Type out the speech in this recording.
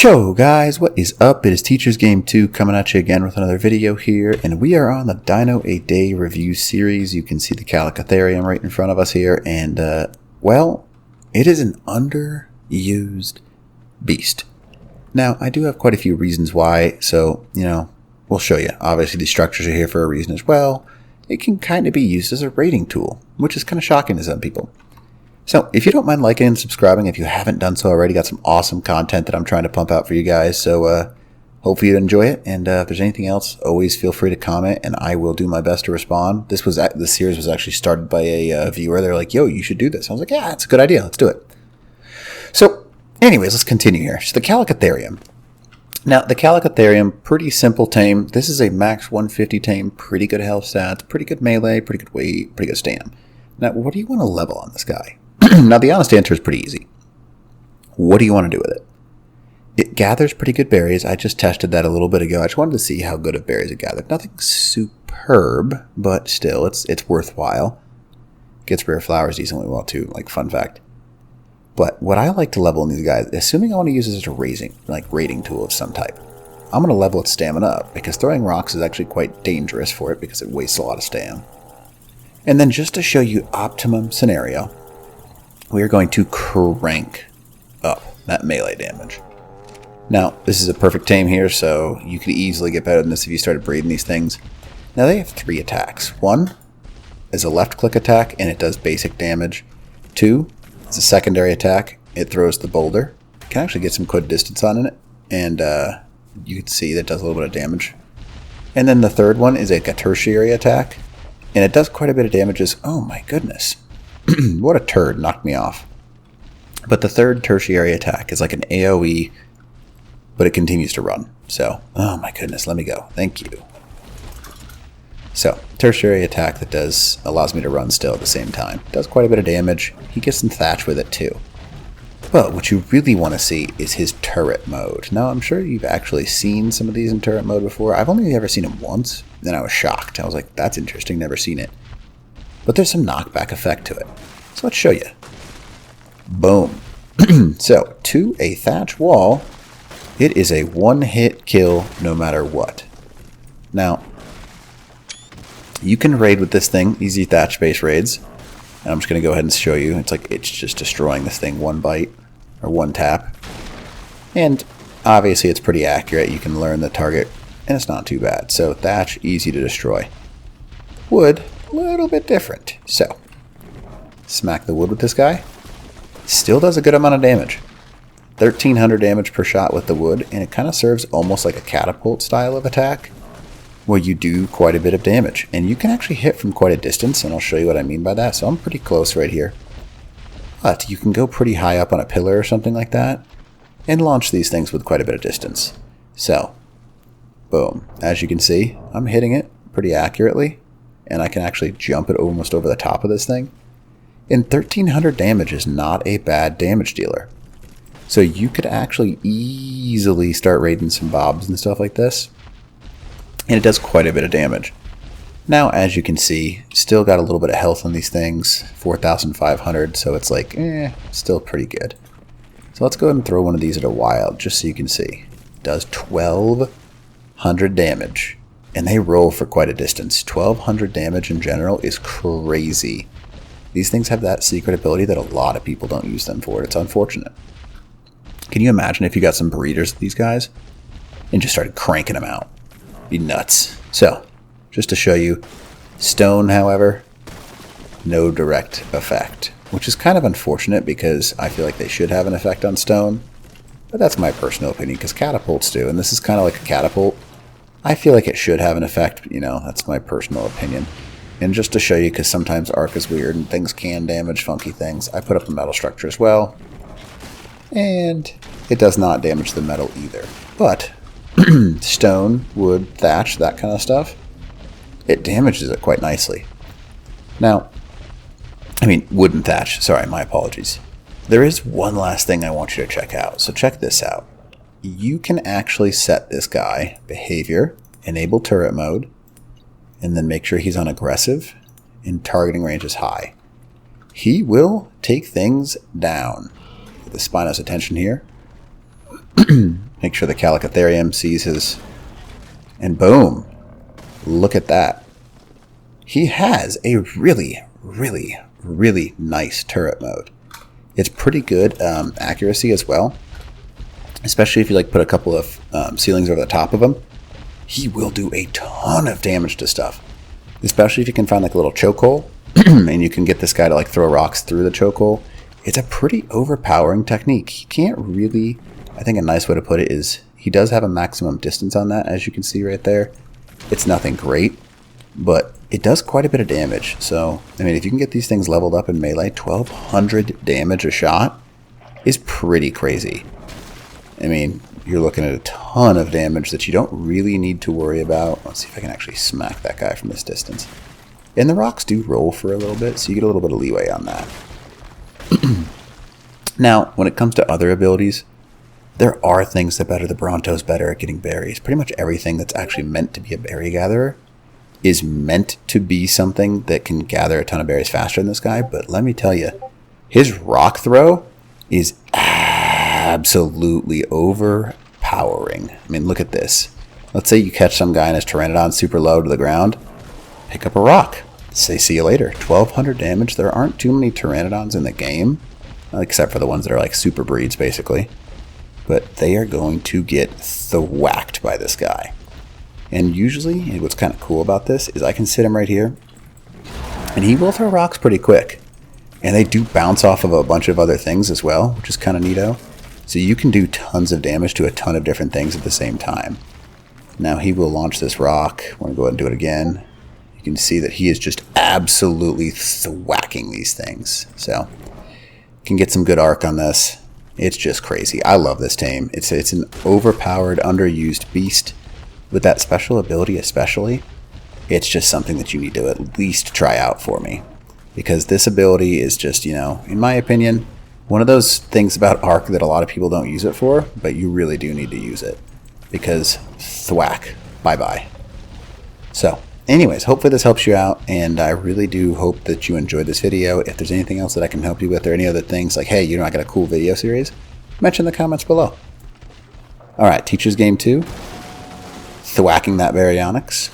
Yo guys, what is up? It is Teachers Game 2 coming at you again with another video here, and we are on the Dino A Day review series. You can see the Chalicotherium right in front of us here, and well, it is an underused beast. Now, I do have quite a few reasons why, so, we'll show you. Obviously, these structures are here for a reason as well. It can kind of be used as a rating tool, which is kind of shocking to some people. So, if you don't mind liking and subscribing, if you haven't done so already, got some awesome content that I'm trying to pump out for you guys. So, hopefully you enjoy it. And if there's anything else, always feel free to comment, and I will do my best to respond. This series was actually started by a viewer. They're like, "Yo, you should do this." I was like, "Yeah, it's a good idea. Let's do it." So, anyways, let's continue here. So, the Chalicotherium. Now, the Chalicotherium, pretty simple tame. This is a max 150 tame, pretty good health stats, pretty good melee, pretty good weight, pretty good stam. Now, what do you want to level on this guy? Now, the honest answer is pretty easy. What do you want to do with it? It gathers pretty good berries. I just tested that a little bit ago. I just wanted to see how good of berries it gathered. Nothing superb, but still, it's worthwhile. Gets rare flowers decently well, too, like fun fact. But what I like to level in these guys, assuming I want to use this as a rating tool of some type, I'm going to level its stamina up, because throwing rocks is actually quite dangerous for it, because it wastes a lot of stam. And then just to show you optimum scenario, we are going to crank up that melee damage. Now, this is a perfect tame here, so you could easily get better than this if you started breeding these things. Now, they have 3 attacks. 1 is a left-click attack, and it does basic damage. 2 is a secondary attack. It throws the boulder. You can actually get some good distance on it, and you can see that does a little bit of damage. And then the third one is a tertiary attack, and it does quite a bit of damage. Oh my goodness. What a turd, knocked me off. But the third tertiary attack is like an AoE, but it continues to run. So, oh my goodness, let me go. Thank you. So, tertiary attack that allows me to run still at the same time. Does quite a bit of damage. He gets some thatch with it too. But what you really want to see is his turret mode. Now, I'm sure you've actually seen some of these in turret mode before. I've only ever seen him once, then I was shocked. I was like, that's interesting, never seen it. But there's some knockback effect to it. So let's show you. Boom. So, to a thatch wall, it is a one-hit kill no matter what. Now, you can raid with this thing, easy thatch-based raids. And I'm just going to go ahead and show you. It's just destroying this thing one bite, or one tap. And obviously it's pretty accurate. You can learn the target, and it's not too bad. So, thatch, easy to destroy. Wood, a little bit different. So, smack the wood with this guy. Still does a good amount of damage. 1,300 damage per shot with the wood, and it kind of serves almost like a catapult style of attack, where you do quite a bit of damage. And you can actually hit from quite a distance, and I'll show you what I mean by that. So I'm pretty close right here. But you can go pretty high up on a pillar or something like that, and launch these things with quite a bit of distance. So, boom. As you can see, I'm hitting it pretty accurately. And I can actually jump it almost over the top of this thing. And 1,300 damage is not a bad damage dealer. So you could actually easily start raiding some mobs and stuff like this. And it does quite a bit of damage. Now, as you can see, still got a little bit of health on these things. 4,500, so it's like, still pretty good. So let's go ahead and throw one of these at a wild, just so you can see. It does 1,200 damage. And they roll for quite a distance. 1,200 damage in general is crazy. These things have that secret ability that a lot of people don't use them for. It's unfortunate. Can you imagine if you got some breeders of these guys and just started cranking them out? It'd be nuts. So, just to show you, stone, however, no direct effect. Which is kind of unfortunate, because I feel like they should have an effect on stone. But that's my personal opinion, because catapults do. And this is kind of like a catapult. I feel like it should have an effect, that's my personal opinion. And just to show you, because sometimes arc is weird and things can damage funky things, I put up a metal structure as well. And it does not damage the metal either. But stone, wood, thatch, that kind of stuff, it damages it quite nicely. Now, wood and thatch, sorry, my apologies. There is one last thing I want you to check out, so check this out. You can actually set this guy, behavior, enable turret mode, and then make sure he's on aggressive, and targeting range is high. He will take things down. Get the Spinos attention here. Make sure the Chalicotherium sees his... And boom! Look at that. He has a really, really, really nice turret mode. It's pretty good accuracy as well. Especially if you like put a couple of ceilings over the top of him. He will do a ton of damage to stuff. Especially if you can find like a little chokehold. And you can get this guy to like throw rocks through the chokehold. It's a pretty overpowering technique. He can't really... I think a nice way to put it is he does have a maximum distance on that, as you can see right there. It's nothing great, but it does quite a bit of damage. So, I mean, if you can get these things leveled up in melee, 1200 damage a shot is pretty crazy. I mean, you're looking at a ton of damage that you don't really need to worry about. Let's see if I can actually smack that guy from this distance. And the rocks do roll for a little bit, so you get a little bit of leeway on that. Now, when it comes to other abilities, there are things that better the Bronto's better at getting berries. Pretty much everything that's actually meant to be a berry gatherer is meant to be something that can gather a ton of berries faster than this guy. But let me tell you, his rock throw is absolutely overpowering. I mean, look at this. Let's say you catch some guy in his Pteranodon super low to the ground. Pick up a rock. Say see you later. 1200 damage. There aren't too many Pteranodons in the game, except for the ones that are like super breeds, basically. But they are going to get thwacked by this guy. And usually, what's kind of cool about this is I can sit him right here, and he will throw rocks pretty quick. And they do bounce off of a bunch of other things as well, which is kind of neato. So you can do tons of damage to a ton of different things at the same time. Now he will launch this rock. We're going to go ahead and do it again. You can see that he is just absolutely thwacking these things. So, can get some good arc on this. It's just crazy. I love this tame. It's an overpowered, underused beast. With that special ability especially, it's just something that you need to at least try out for me. Because this ability is just, you know, in my opinion, one of those things about arc that a lot of people don't use it for, but you really do need to use it. Because thwack, bye-bye. So, anyways, hopefully this helps you out, and I really do hope that you enjoyed this video. If there's anything else that I can help you with, or any other things, like, hey, you know, I got a cool video series, mention in the comments below. Alright, Teacher's Game 2, thwacking that Baryonyx.